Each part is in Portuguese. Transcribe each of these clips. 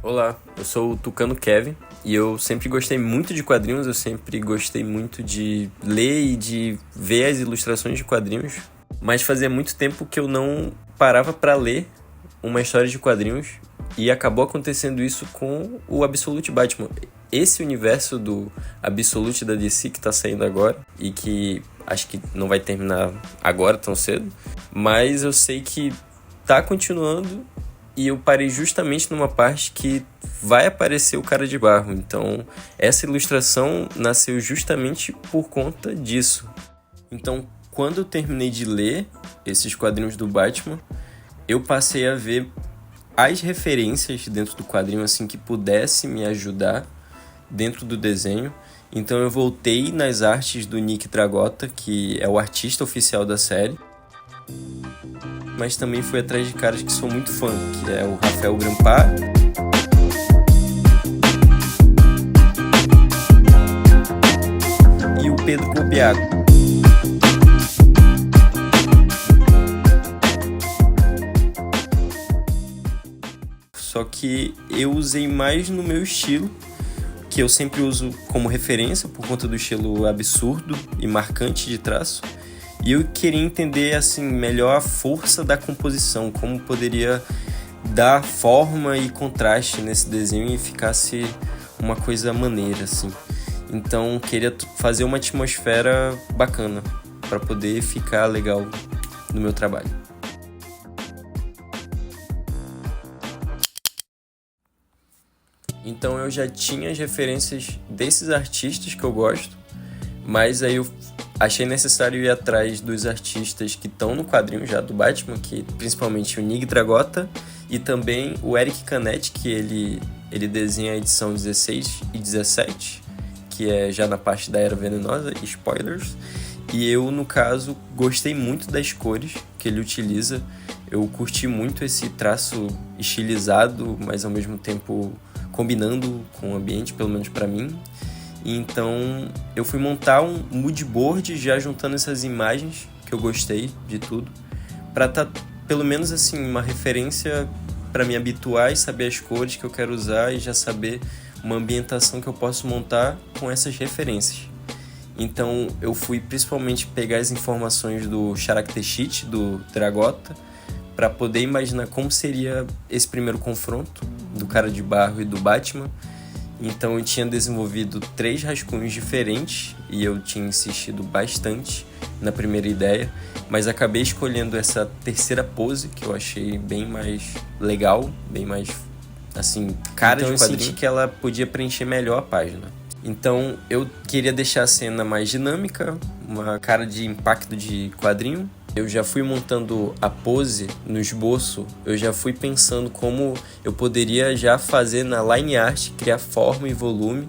Olá, eu sou o Tucano Kevin e eu sempre gostei muito de quadrinhos, eu sempre gostei muito de ler e de ver as ilustrações de quadrinhos, mas fazia muito tempo que eu não parava para ler uma história de quadrinhos e acabou acontecendo isso com o Absolute Batman. Esse universo do Absolute da DC que tá saindo agora e que acho que não vai terminar agora tão cedo, mas eu sei que tá continuando. E eu parei justamente numa parte que vai aparecer o Cara de Barro. Então, essa ilustração nasceu justamente por conta disso. Então, quando eu terminei de ler esses quadrinhos do Batman, eu passei a ver as referências dentro do quadrinho, assim, que pudesse me ajudar dentro do desenho. Então, eu voltei nas artes do Nick Dragotta, que é o artista oficial da série. Mas também fui atrás de caras que sou muito fã, que é o Rafael Grampar e o Pedro Copiaco. Só que eu usei mais no meu estilo, que eu sempre uso como referência por conta do estilo absurdo e marcante de traço. E eu queria entender assim melhor a força da composição, como poderia dar forma e contraste nesse desenho e ficasse uma coisa maneira assim. Então queria fazer uma atmosfera bacana para poder ficar legal no meu trabalho. Então eu já tinha as referências desses artistas que eu gosto, mas aí eu achei necessário ir atrás dos artistas que estão no quadrinho já do Batman, que principalmente o Nick Dragotta e também o Eric Canetti, que ele desenha a edição 16 e 17, que é já na parte da Era Venenosa, spoilers. E eu, no caso, gostei muito das cores que ele utiliza. Eu curti muito esse traço estilizado, mas ao mesmo tempo combinando com o ambiente, pelo menos para mim. Então eu fui montar um mood board já juntando essas imagens que eu gostei de tudo, para estar pelo menos assim uma referência para me habituar e saber as cores que eu quero usar e já saber uma ambientação que eu posso montar com essas referências. Então eu fui principalmente pegar as informações do character sheet do Dragotta para poder imaginar como seria esse primeiro confronto do Cara de Barro e do Batman. Então eu tinha desenvolvido 3 rascunhos diferentes e eu tinha insistido bastante na primeira ideia, mas acabei escolhendo essa terceira pose que eu achei bem mais legal, bem mais assim, cara de quadrinho. Então eu senti que ela podia preencher melhor a página. Então eu queria deixar a cena mais dinâmica, uma cara de impacto de quadrinho. Eu já fui montando a pose no esboço, eu já fui pensando como eu poderia já fazer na line art, criar forma e volume,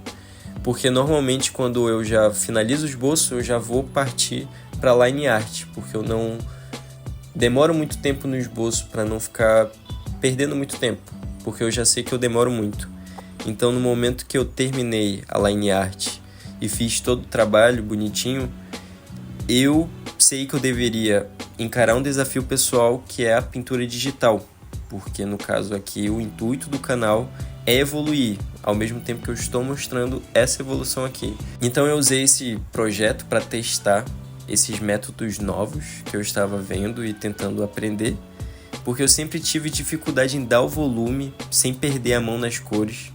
porque normalmente quando eu já finalizo o esboço, eu já vou partir para line art, porque eu não demoro muito tempo no esboço para não ficar perdendo muito tempo, porque eu já sei que eu demoro muito. Então no momento que eu terminei a line art e fiz todo o trabalho bonitinho, eu sei que eu deveria encarar um desafio pessoal que é a pintura digital, porque no caso aqui o intuito do canal é evoluir, ao mesmo tempo que eu estou mostrando essa evolução aqui. Então eu usei esse projeto para testar esses métodos novos que eu estava vendo e tentando aprender, porque eu sempre tive dificuldade em dar o volume sem perder a mão nas cores,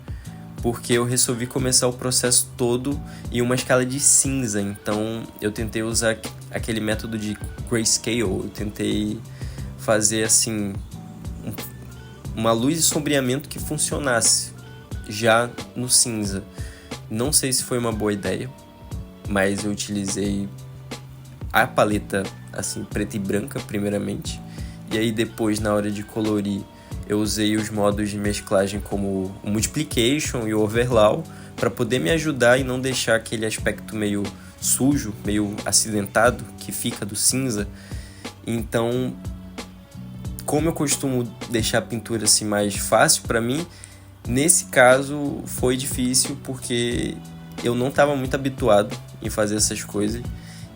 porque eu resolvi começar o processo todo em uma escala de cinza. Então eu tentei usar aquele método de grayscale, eu tentei fazer assim uma luz e sombreamento que funcionasse já no cinza. Não sei se foi uma boa ideia, mas eu utilizei a paleta assim preta e branca primeiramente, e aí depois na hora de colorir eu usei os modos de mesclagem como o Multiplication e o Overlaw para poder me ajudar e não deixar aquele aspecto meio sujo, meio acidentado que fica do cinza. Então, como eu costumo deixar a pintura assim mais fácil para mim, nesse caso foi difícil porque eu não estava muito habituado em fazer essas coisas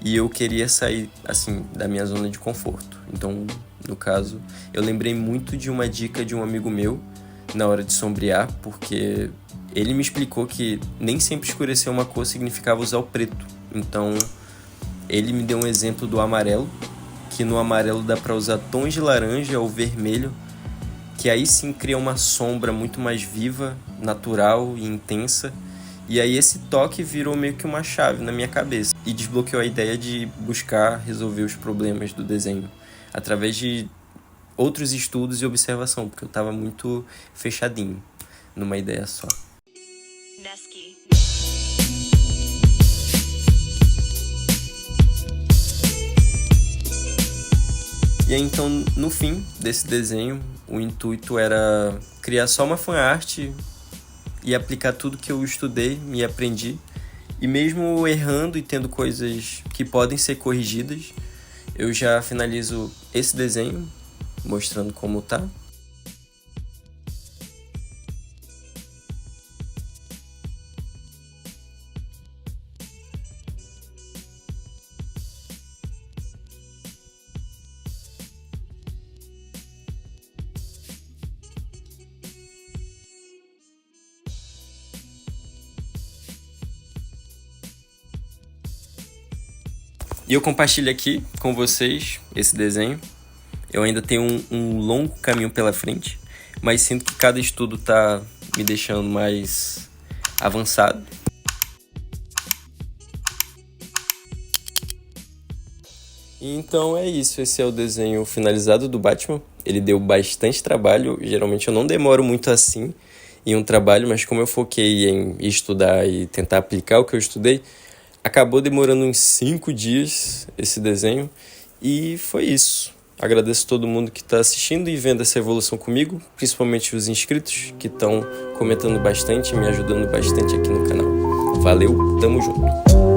e eu queria sair, assim, da minha zona de conforto. Então, no caso, eu lembrei muito de uma dica de um amigo meu na hora de sombrear, porque ele me explicou que nem sempre escurecer uma cor significava usar o preto. Então, ele me deu um exemplo do amarelo, que no amarelo dá para usar tons de laranja ou vermelho, que aí sim cria uma sombra muito mais viva, natural e intensa. E aí esse toque virou meio que uma chave na minha cabeça e desbloqueou a ideia de buscar resolver os problemas do desenho através de outros estudos e observação, porque eu estava muito fechadinho numa ideia só. E aí, então, no fim desse desenho, o intuito era criar só uma fanart e aplicar tudo que eu estudei e aprendi. E mesmo errando e tendo coisas que podem ser corrigidas, eu já finalizo esse desenho, mostrando como tá. E eu compartilho aqui com vocês esse desenho. Eu ainda tenho um longo caminho pela frente, mas sinto que cada estudo está me deixando mais avançado. E então é isso, esse é o desenho finalizado do Batman. Ele deu bastante trabalho, geralmente eu não demoro muito assim em um trabalho, mas como eu foquei em estudar e tentar aplicar o que eu estudei, acabou demorando uns 5 dias esse desenho e foi isso. Agradeço todo mundo que está assistindo e vendo essa evolução comigo, principalmente os inscritos que estão comentando bastante e me ajudando bastante aqui no canal. Valeu, tamo junto!